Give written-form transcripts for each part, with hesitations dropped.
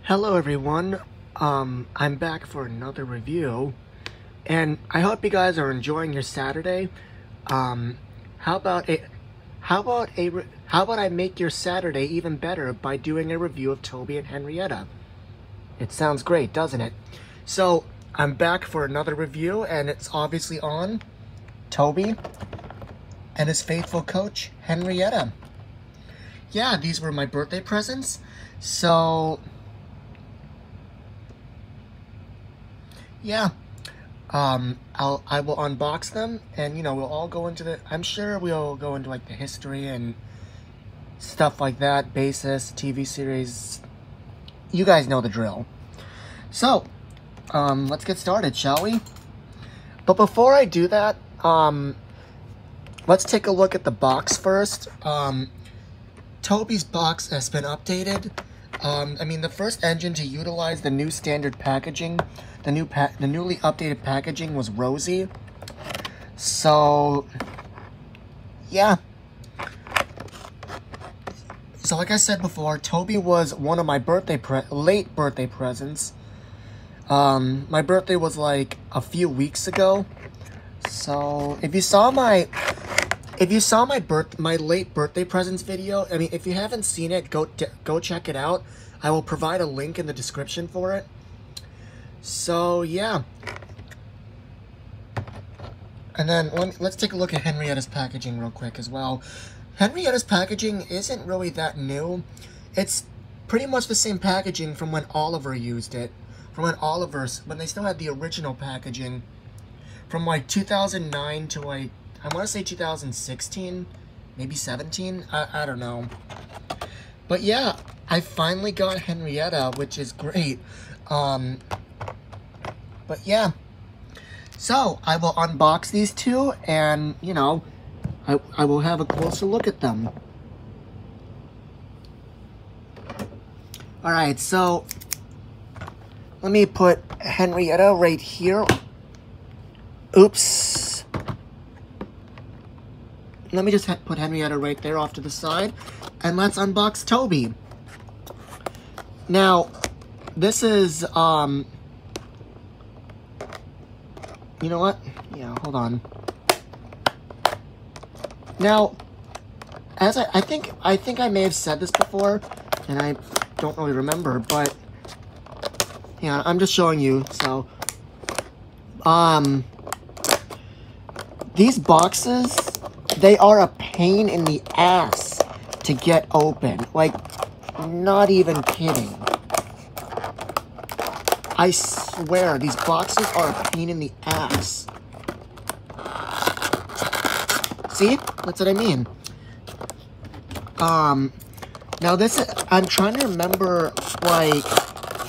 Hello everyone, I'm back for another review, and I hope you guys are enjoying your Saturday. How about I make your Saturday even better by doing a review of Toby and Henrietta? It sounds great, doesn't it? So, I'm back for another review, and it's obviously on Toby and his faithful coach, Henrietta. Yeah, these were my birthday presents, so yeah, I will unbox them, and we'll all go into I'm sure we'll go into like the history and stuff like that, basis, TV series. You guys know the drill. So, let's get started, shall we? But before I do that, let's take a look at the box first. Toby's box has been updated. I mean, the first engine to utilize the new standard packaging, the newly updated packaging was Rosie. So, yeah. So, like I said before, Toby was one of my late birthday presents. My birthday was like a few weeks ago. So, if you saw my late birthday presents video, I mean, if you haven't seen it, go check it out. I will provide a link in the description for it. So yeah. And then let's take a look at Henrietta's packaging real quick as well. Henrietta's packaging isn't really that new. It's pretty much the same packaging from when Oliver used it. From when they still had the original packaging. From like 2009 to like, I want to say 2016, maybe 17, I don't know. But yeah, I finally got Henrietta, which is great. But yeah, so I will unbox these two, and I will have a closer look at them. Alright, so let me put Henrietta right here. Oops. Let me just put Henrietta right there off to the side, and let's unbox Toby. Now, this is, you know what? Yeah, hold on. Now, as I think I may have said this before, and I don't really remember, but yeah, I'm just showing you, so, these boxes, they are a pain in the ass to get open. Like, not even kidding. I swear, these boxes are a pain in the ass. See? That's what I mean. Now I'm trying to remember, like,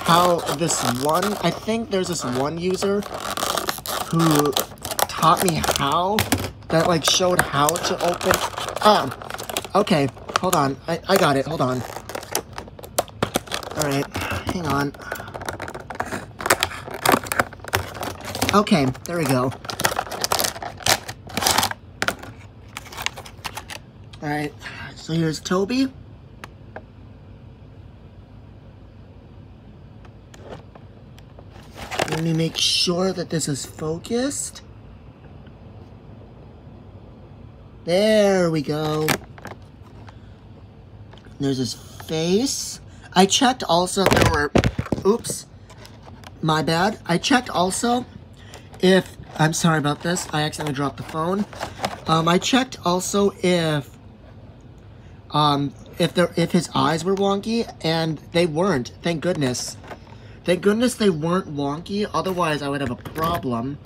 how I think there's this one user who taught me how, that like showed how to open. Okay, hold on. I got it. Hold on. Alright, hang on. Okay, there we go. Alright, so here's Toby. Let me make sure that this is focused. There we go. There's his face. I checked also if there were... Oops. My bad. I checked also if... I'm sorry about this. I accidentally dropped the phone. I checked also if his eyes were wonky, and they weren't. Thank goodness. Thank goodness they weren't wonky. Otherwise, I would have a problem.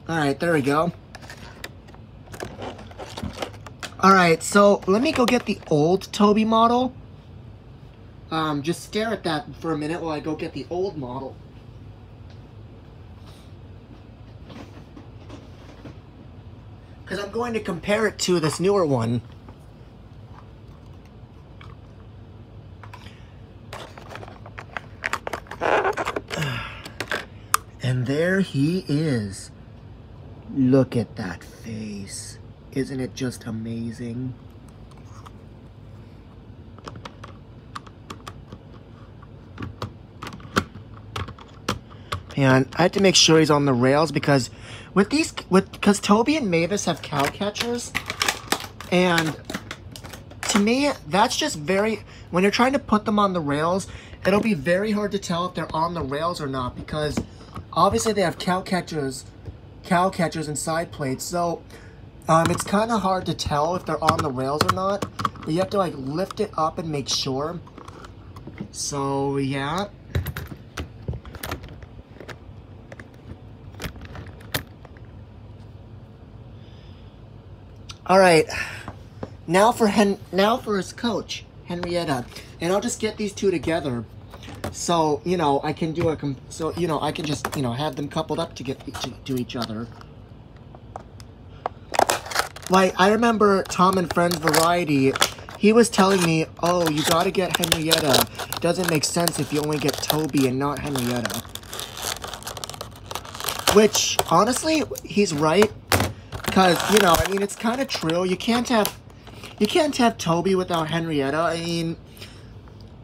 Alright, there we go. Alright, so let me go get the old Toby model. Just stare at that for a minute while I go get the old model. Because I'm going to compare it to this newer one. And there he is. Look at that face. Isn't it just amazing? And I had to make sure he's on the rails because because Toby and Mavis have cow catchers, and to me, that's just when you're trying to put them on the rails, it'll be very hard to tell if they're on the rails or not, because obviously they have cow catchers and side plates, so it's kind of hard to tell if they're on the rails or not, but you have to like lift it up and make sure. So yeah. All right, now for his coach, Henrietta, and I'll just get these two together, so I can do I can just have them coupled up to each other. Like I remember Tom and Friends Variety, he was telling me, oh, you got to get Henrietta. Doesn't make sense if you only get Toby and not Henrietta. Which honestly, he's right. Because, I mean, it's kind of true. You can't have Toby without Henrietta. I mean,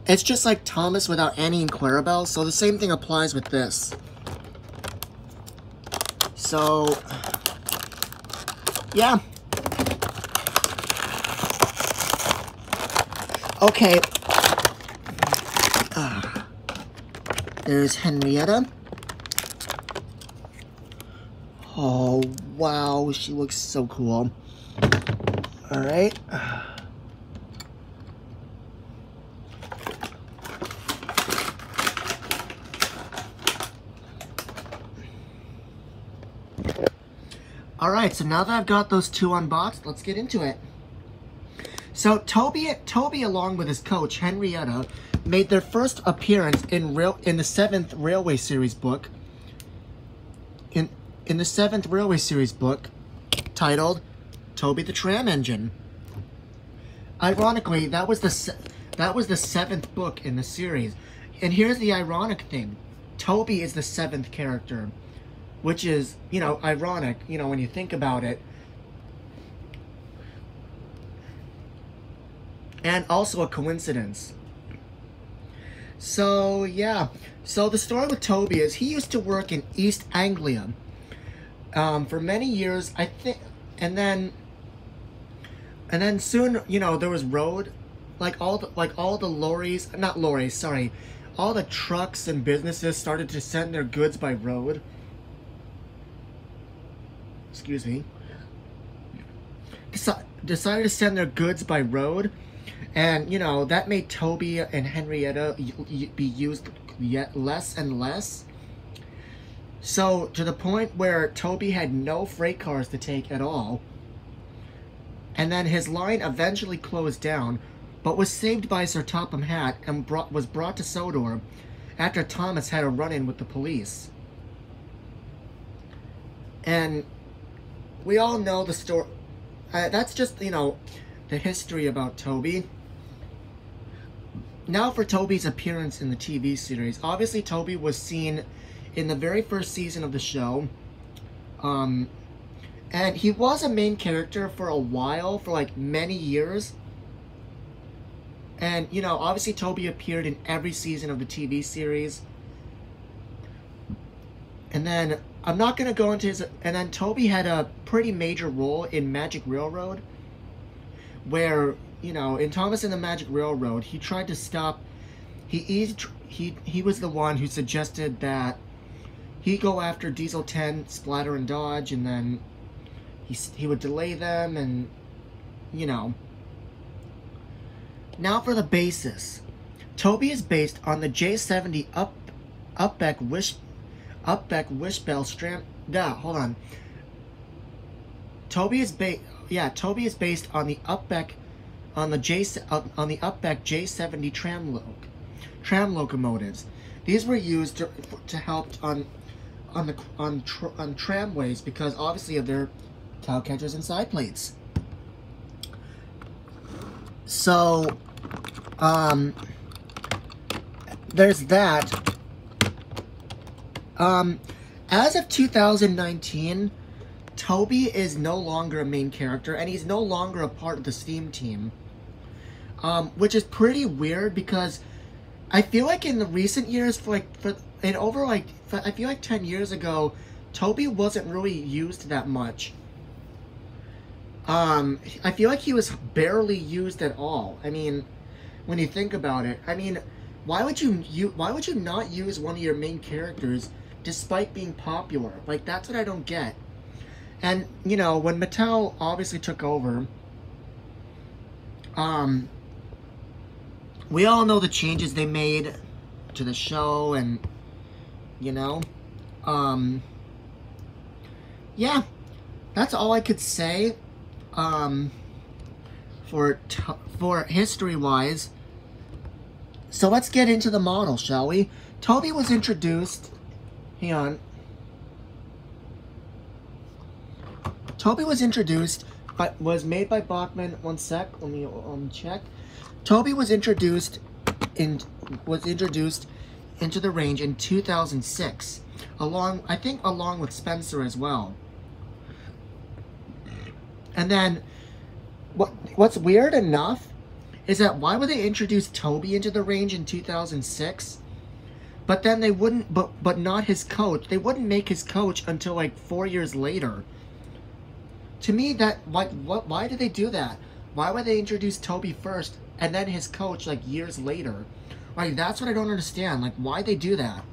it's just like Thomas without Annie and Clarabelle. So the same thing applies with this. So, yeah. Okay. There's Henrietta. Oh, wow, she looks so cool. All right. All right, so now that I've got those two unboxed, let's get into it. So Toby along with his coach, Henrietta, made their first appearance in the 7th Railway Series book. In the 7th Railway Series book, titled Toby the Tram Engine. Ironically, that was the 7th book in the series. And here's the ironic thing. Toby is the 7th character, which is, ironic, when you think about it. And also a coincidence. So, yeah. So the story with Toby is he used to work in East Anglia for many years, I think, and then soon, there was road, all the trucks and businesses started to send their goods by road. Excuse me. Decided to send their goods by road, and that made Toby and Henrietta be used yet less and less. So, to the point where Toby had no freight cars to take at all. And then his line eventually closed down, but was saved by Sir Topham Hatt and was brought to Sodor after Thomas had a run-in with the police. And we all know the story. That's just, the history about Toby. Now for Toby's appearance in the TV series. Obviously, Toby was seen in the very first season of the show, and he was a main character for a while, for many years, and obviously Toby appeared in every season of the TV series, and then I'm not going to go into his, and then Toby had a pretty major role in Magic Railroad, where, in Thomas and the Magic Railroad, he tried to stop, he was the one who suggested that he go after Diesel 10, Splatter, and Dodge, and then he would delay them, and, Now for the basis. Toby is based on the J70 Upbeck Wishbell Stram... hold on. Toby is based on the Upbeck J70 tram locomotives. These were used to help on tramways because obviously of their cow catchers and side plates. So, there's that. As of 2019, Toby is no longer a main character, and he's no longer a part of the Steam team. Which is pretty weird because I feel like in the recent years, and over like, I feel like 10 years ago, Toby wasn't really used that much. I feel like he was barely used at all. I mean, when you think about it, I mean, why would you not use one of your main characters despite being popular? Like, that's what I don't get. And, you know, when Mattel obviously took over, we all know the changes they made to the show, and, you know, yeah, that's all I could say, for history-wise. So let's get into the model, shall we? Toby was introduced, hang on. Toby was introduced, was made by Bachmann. One sec, let me check. Toby was introduced into the range in 2006, I think along with Spencer as well. And then, what's weird enough is that why would they introduce Toby into the range in 2006? But then they wouldn't, but not his coach. They wouldn't make his coach until like 4 years later. To me, why did they do that? Why would they introduce Toby first and then his coach like years later? Like, that's what I don't understand. Like, why'd they do that?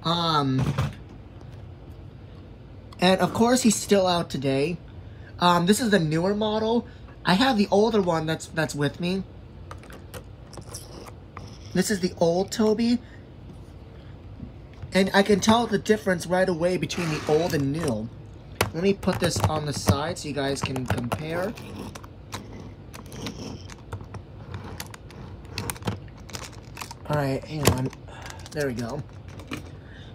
And of course he's still out today. This is the newer model. I have the older one that's with me. This is the old Toby. And I can tell the difference right away between the old and new. Let me put this on the side so you guys can compare. Alright, hang on. There we go.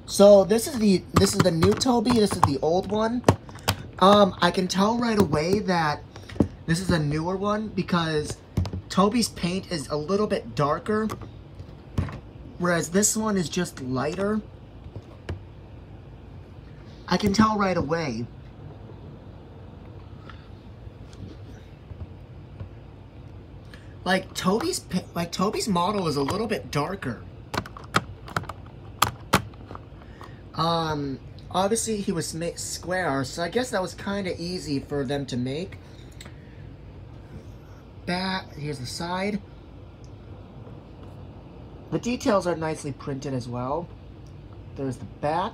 So this is the new Toby, this is the old one. I can tell right away that this is a newer one because Toby's paint is a little bit darker, whereas this one is just lighter. I can tell right away. Like Toby's model is a little bit darker. Obviously he was square, so I guess that was kind of easy for them to make. Here's the side. The details are nicely printed as well. There's the back.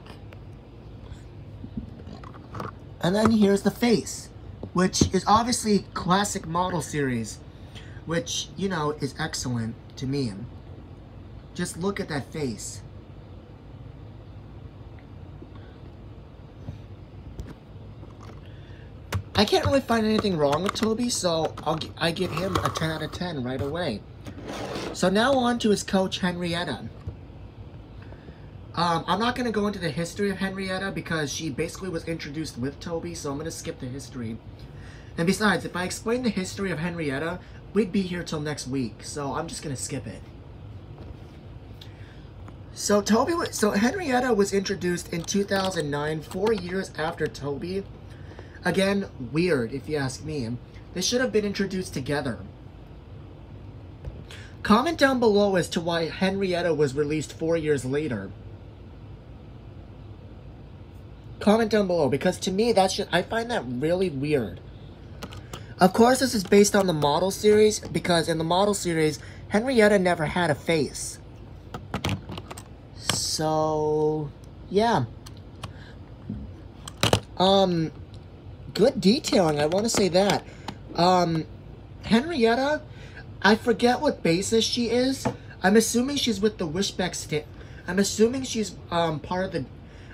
And then here's the face, which is obviously classic model series, which, you know, is excellent to me. Just look at that face. I can't really find anything wrong with Toby, so I give him a 10 out of 10 right away. So now on to his coach, Henrietta. I'm not going to go into the history of Henrietta because she basically was introduced with Toby, so I'm going to skip the history. And besides, if I explain the history of Henrietta, we'd be here till next week, so I'm just going to skip it. So Henrietta was introduced in 2009, 4 years after Toby. Again, weird if you ask me. They should have been introduced together. Comment down below as to why Henrietta was released 4 years later. Comment down below, because to me, I find that really weird. Of course, this is based on the model series, because in the model series, Henrietta never had a face. So, yeah. Good detailing, I want to say that. Henrietta, I forget what basis she is. I'm assuming she's with the Wishback State. I'm assuming she's part of the...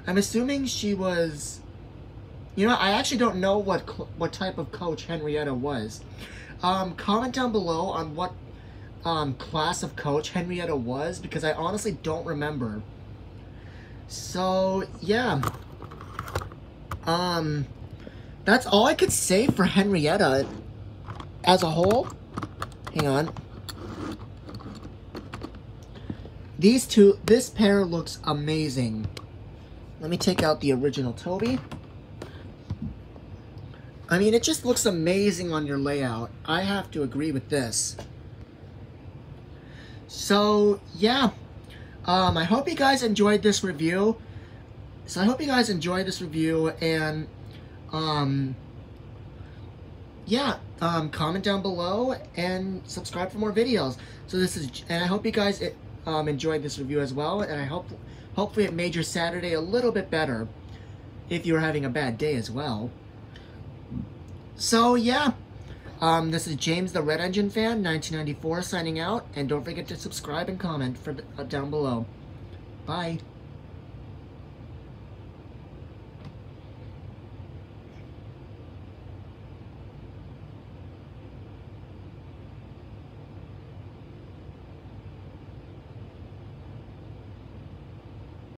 I'm assuming she was... You know, I actually don't know what type of coach Henrietta was. Comment down below on what class of coach Henrietta was, because I honestly don't remember. So, yeah. That's all I could say for Henrietta as a whole. Hang on. This pair looks amazing. Let me take out the original Toby. I mean, it just looks amazing on your layout. I have to agree with this. So, yeah. I hope you guys enjoyed this review. And, yeah, comment down below and subscribe for more videos. And I hope you guys enjoyed this review as well, and hopefully it made your Saturday a little bit better if you were having a bad day as well. So, yeah. This is James the Red Engine Fan, 1994, signing out, and don't forget to subscribe and comment down below. Bye.